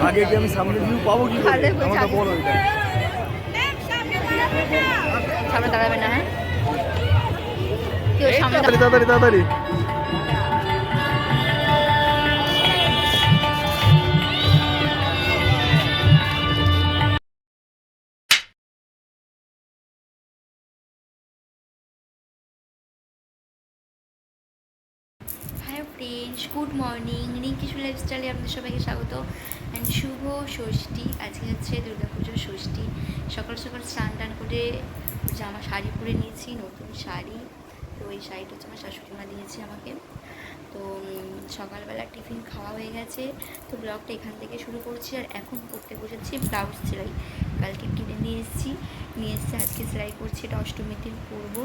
আগে কি আমি সামনে ভিউ পাবো কি করে? আমাকে বলো এটা। সামনে দাঁড়াবে না? হ্যাঁ তাড়াতাড়ি তাড়াতাড়ি। হ্যাঁ ফ্রেন্ডস, গুড মর্নিং। রিঙ্কিশু লাইফস্টাইলে আপনাদের সবাইকে স্বাগত অ্যান্ড শুভ ষষ্ঠী। আজকে হচ্ছে দুর্গাপুজোর ষষ্ঠী। সকাল সকাল স্নান টান করে জামা শাড়ি পরে নিয়েছি, নতুন শাড়ি। তো এই শাড়িটা হচ্ছে আমার শাশুড়ি মা দিয়েছে আমাকে। তো সকালবেলা টিফিন খাওয়া হয়ে গেছে। তো ব্লগটা এখান থেকে শুরু করছি। আর এখন করতে বসেছি ব্লাউজ সেলাই। কালকে কিনে নিয়ে এসেছি আজকে সেলাই করছি। এটা অষ্টমীতে করবো।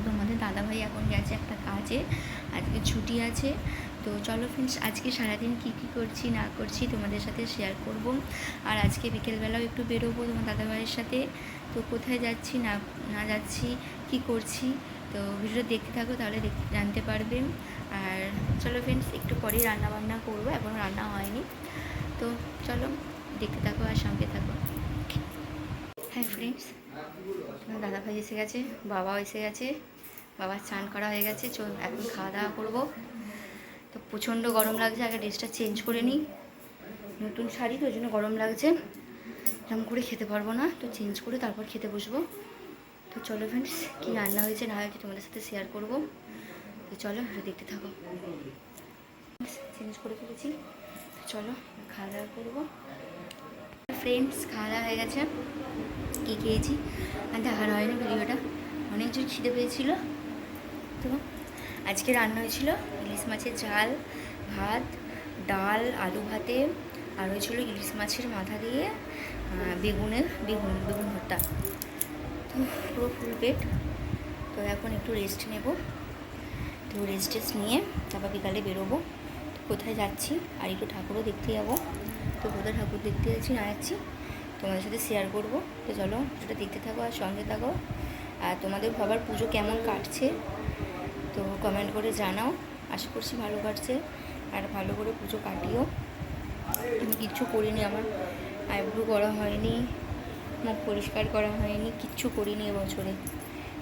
তোমাদের দাদাভাই এখন গেছে একটা কাজে, আজকে ছুটি আছে। তো চলো ফ্রেন্ডস, আজকে সারাদিন কী কী করছি না করছি তোমাদের সাথে শেয়ার করব। আর আজকে বিকেলবেলাও একটু বেরোবো তোমার দাদাভাইয়ের সাথে। তো কোথায় যাচ্ছি না যাচ্ছি কী করছি, তো ভিডিওটা দেখতে থাকো, তাহলে জানতে পারবে। আর চলো ফ্রেন্ডস, একটু পরেই রান্নাবান্না করবো, এখনও রান্না হয়নি। তো চলো দেখতে থাকো আর সঙ্গে থাকো। হ্যাঁ ফ্রেন্ডস, দাদাভাই এসে গেছে, বাবাও এসে গেছে। বাবার স্নান করা হয়ে গেছে। চল এখন খাওয়া দাওয়া করবো। তো প্রচণ্ড গরম লাগছে, আগে ড্রেসটা চেঞ্জ করে নিই। নতুন শাড়ি তো ওই জন্য গরম লাগছে, এরকম করে খেতে পারবো না। তো চেঞ্জ করে তারপর খেতে বসবো। তো চলো ফ্রেন্ডস, কী রান্না হয়েছে না হয়েছে তোমাদের সাথে শেয়ার করবো। তো চলো একটু দেখতে থাকো। চেঞ্জ করে ফেলেছি, তো চলো খাওয়া দাওয়া করবো। ফ্রেন্ডস, খাওয়া দাওয়া হয়ে গেছে। কী খেয়েছি আর দেখানো হয়নি ভিডিওটা, অনেক জোর খিদে পেয়েছিল। তো আজকে রান্না হয়েছিল ইলিশ মাছের ঝাল, ভাত, ডাল, আলু ভাতে, আর হয়েছিল ইলিশ মাছের মাথা দিয়ে বেগুন ভর্তা। তো পুরো ফুল পেট। তো এখন একটু রেস্ট নেব। তো রেস্ট নিয়ে তারপর বিকালে বেরোবো। তো কোথায় যাচ্ছি আর একটু ঠাকুরও দেখতে যাবো। তো কোথায় ঠাকুর দেখতে যাচ্ছি না যাচ্ছি তোমাদের সাথে শেয়ার করবো। তো চলো সেটা দেখতে থাকো আর সঙ্গে থাকো। আর তোমাদের বাবার পুজো কেমন কাটছে তো কমেন্ট করে জানাও। আশা করছি ভালো কাটছে, আর ভালো করে পুজো কাটিও। আমি কিচ্ছু করিনি, আমার আইব্রো করা হয়নি, মুখ পরিষ্কার করা হয়নি, কিচ্ছু করিনি এবছরে।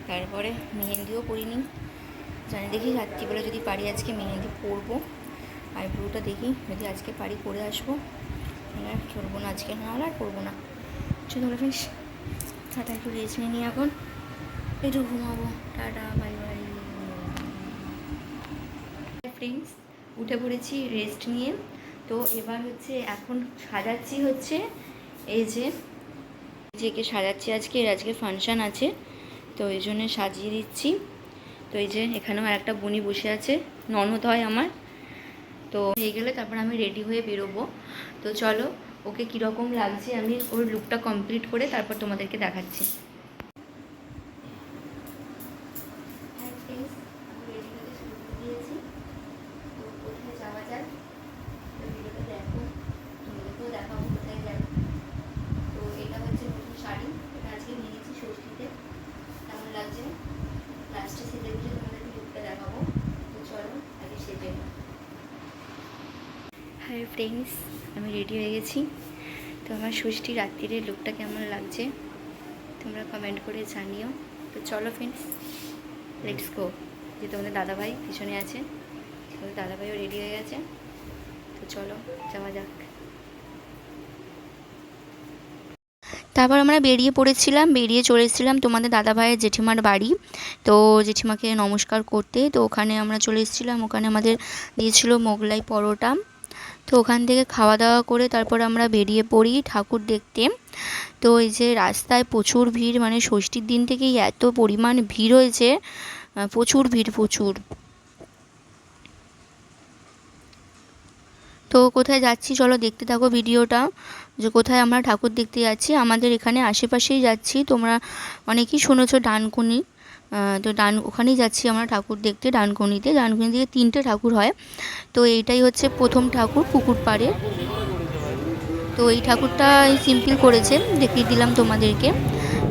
তারপরে মেহেন্দিও পরিনি। জানি দেখি রাত্রিবেলা যদি পারি আজকে মেহেন্দি পরবো। আইব্রোটা দেখি যদি আজকে পারি করে আসবো, আর করবো না আজকে, না আর করবো না। চলো ফ্রেন্ডস, টাটা, একটু রেস্ট নিয়ে এখন একটু ঘুমাবো। Tata, bye bye. ফ্রেন্ডস, উঠে পড়েছি রেস্ট নিয়ে। তো এবার হচ্ছে এখন সাজাচ্ছি হচ্ছে এই যে সাজাচ্ছি আজকে ফাংশান আছে, তো এই জন্যে সাজিয়ে দিচ্ছি। তো এই যে এখানেও আর একটা বোনি বসে আছে, ননদ হয় আমার। তো হয়ে গেলে তারপর আমি রেডি হয়ে বেরোবো। তো চলো ওকে কীরকম লাগছে আমি ওর লুকটা কমপ্লিট করে তারপর তোমাদেরকে দেখাচ্ছি। হাই ফ্রেন্ডস, আমি রেডি হয়ে গেছি। তো আমার ষষ্ঠী রাত্রির লুকটা কেমন লাগছে তোমরা কমেন্ট করে জানিও। তো চলো ফ্রেন্ডস, লেটস গো। যে তোমাদের দাদাভাই পিছনে আছে, তোমাদের দাদাভাইও রেডি হয়ে গেছে। তো চলো যাওয়া যাক। তারপর আমরা বেরিয়ে চলে এসেছিলাম তোমাদের দাদাভাইয়ের জেঠিমার বাড়ি। তো জেঠিমাকে নমস্কার করতে, তো ওখানে আমরা চলে এসেছিলাম। ওখানে আমাদের দিয়েছিল মোগলাই পরোটা। তো ওখান থেকে খাওয়া দাওয়া করে তারপর আমরা বেরিয়ে পড়ি ঠাকুর দেখতে। তো এই যে রাস্তায় প্রচুর ভিড়, মানে ষষ্ঠীর দিন থেকেই এত পরিমাণ ভিড় হয়েছে, প্রচুর ভিড় প্রচুর। তো কোথায় যাচ্ছি চলো দেখতে থাকো ভিডিওটা, যে কোথায় আমরা ঠাকুর দেখতে যাচ্ছি। আমাদের এখানে আশেপাশেই যাচ্ছি, তোমরা অনেকেই শুনেছো ডানকুনি। তো ওখানেই যাচ্ছি আমরা ঠাকুর দেখতে। ডানকুনি থেকে 3টে ঠাকুর হয়। তো এইটাই হচ্ছে প্রথম ঠাকুর পুকুর পাড়ে। তো এই ঠাকুরটা সিম্পল করেছে, দেখিয়ে দিলাম তোমাদেরকে।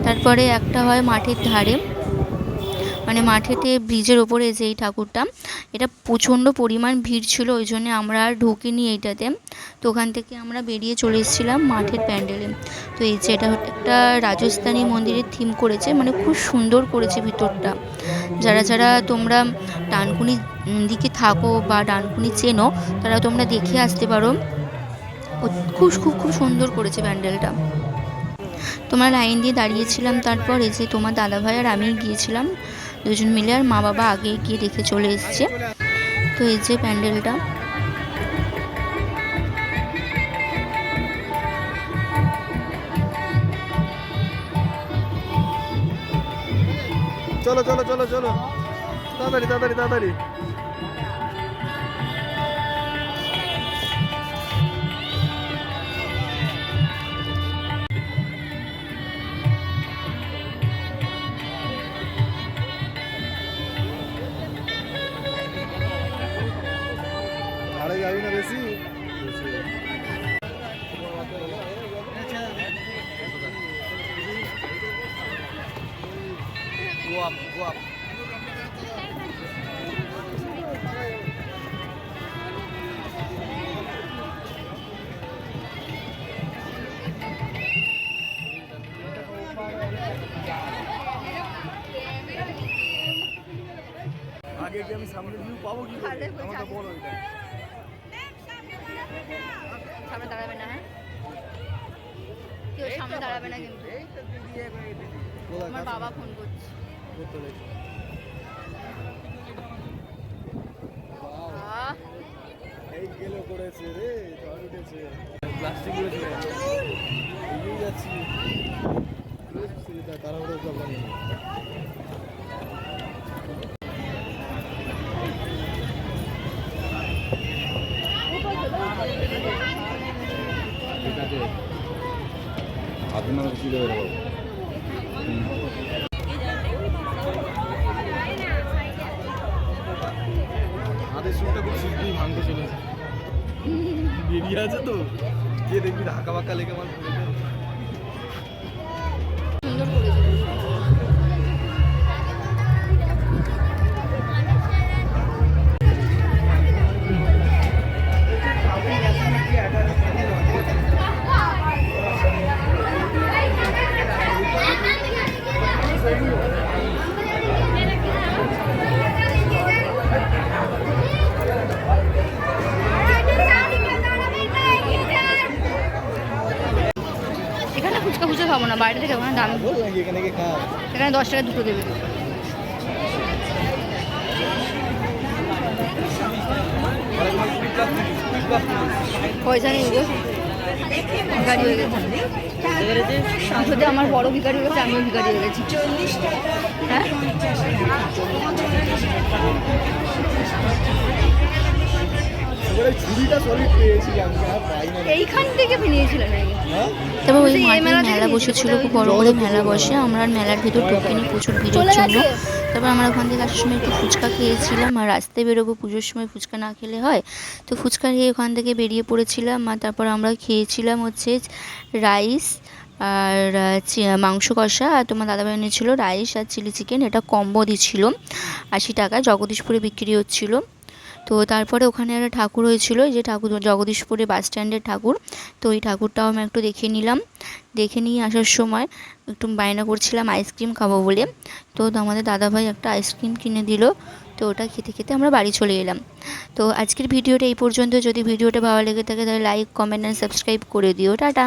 তারপরে একটা হয় মাঠের ধারে, মানে মাঠেতে ব্রিজের ওপরে যে এই ঠাকুরটা, এটা প্রচণ্ড পরিমাণ ভিড় ছিল, ওই জন্য আমরা আর ঢুকিনি এইটাতে। তো ওখান থেকে আমরা বেরিয়ে চলে এসেছিলাম মাঠের প্যান্ডেলে। তো এই যে এটা একটা রাজস্থানী মন্দিরের থিম করেছে, মানে খুব সুন্দর করেছে ভিতরটা। যারা যারা তোমরা ডানকুনি দিকে থাকো বা ডানকুনি চেনো, তারা তোমরা দেখে আসতে পারো। খুব খুব খুব সুন্দর করেছে প্যান্ডেলটা। তোমার লাইন দিয়ে দাঁড়িয়েছিলাম, তারপর এই যে তোমার দাদাভাই আর আমি গিয়েছিলাম দুজন মিলে, আর মা বাবা আগে গিয়ে দেখে চলে এসছে। তো এই যে প্যান্ডেলটা। চলো চলো চলো চলো, তাড়াতাড়ি তাড়াতাড়ি তাড়াতাড়ি। আরে যাবি না বেশি। Go up, go up. আগে কি আমি সামনে ভিউ পাবো কি করে? আমাকে বলো এটা। সামনে দাঁড়াবে না, হ্যাঁ কেউ সামনে দাঁড়াবে না কিন্তু। আমার বাবা ফোন করছে। এই গেলো করেছে রে, ঝড় উঠেছে। প্লাস্টিক উড়েছে। এগিয়ে যাচ্ছি। তাড়াহুড়ো করবো না। ঠিক আছে, আপনার কি দেবে? হাতের সুরটা খুব শিগগিরই ভাঙতে চলেছে, বেরিয়ে আছে তো, গিয়ে দেখবি ধাক্কা বাক্কা লেগে আমার পড়ে যায়। এখানে ফুচকা ফুচকা খাবো না, বাইরে থেকে ওখানে দাম, এখানে 10 টাকা দুটো দেবে। পয়সা নেই গো, ভিখারি হয়ে গেছে। যদি আমার বড় ভিখারি হয়ে গেছে, আমিও ভিখারি হয়ে গেছি। হ্যাঁ এইখান থেকে নিয়েছিলেন আগে। তারপর ওই মাঠে মেলা বসেছিল, খুব বড় করে মেলা বসে। আমরা মেলার ভিতর ঢুকিনি প্রচুর ভিড়ের জন্য। তারপর আমরা ওখান থেকে আসার সময় একটু ফুচকা খেয়েছিলাম, আর রাস্তায় বেরোবো, পুজোর সময় ফুচকা না খেলে হয়। তো ফুচকা খেয়ে ওখান থেকে বেরিয়ে পড়েছিলাম। আর তারপর আমরা খেয়েছিলাম হচ্ছে রাইস আর মাংস কষা, আর তোমার দাদাভাই এনেছিল রাইস আর চিলি চিকেন। এটা কম্বো দিচ্ছিল 80 টাকা, জগদীশপুরে বিক্রি হচ্ছিল। তো তারপরে ওখানে একটা ঠাকুর হয়েছিল, যে ঠাকুর জগদীশপুরে বাস স্ট্যান্ডের ঠাকুর। তো ওই ঠাকুরটাও আমি একটু দেখে নিলাম। দেখে নিয়ে আসার সময় একটু বায়না করছিলাম আইসক্রিম খাবো বলে। তো আমাদের দাদাভাই একটা আইসক্রিম কিনে দিল। তো ওটা খেতে খেতে আমরা বাড়ি চলে এলাম। তো আজকের ভিডিওটা এই পর্যন্ত। যদি ভিডিওটা ভালো লেগে থাকে তাহলে লাইক, কমেন্ট অ্যান্ড সাবস্ক্রাইব করে দিও। টাটা।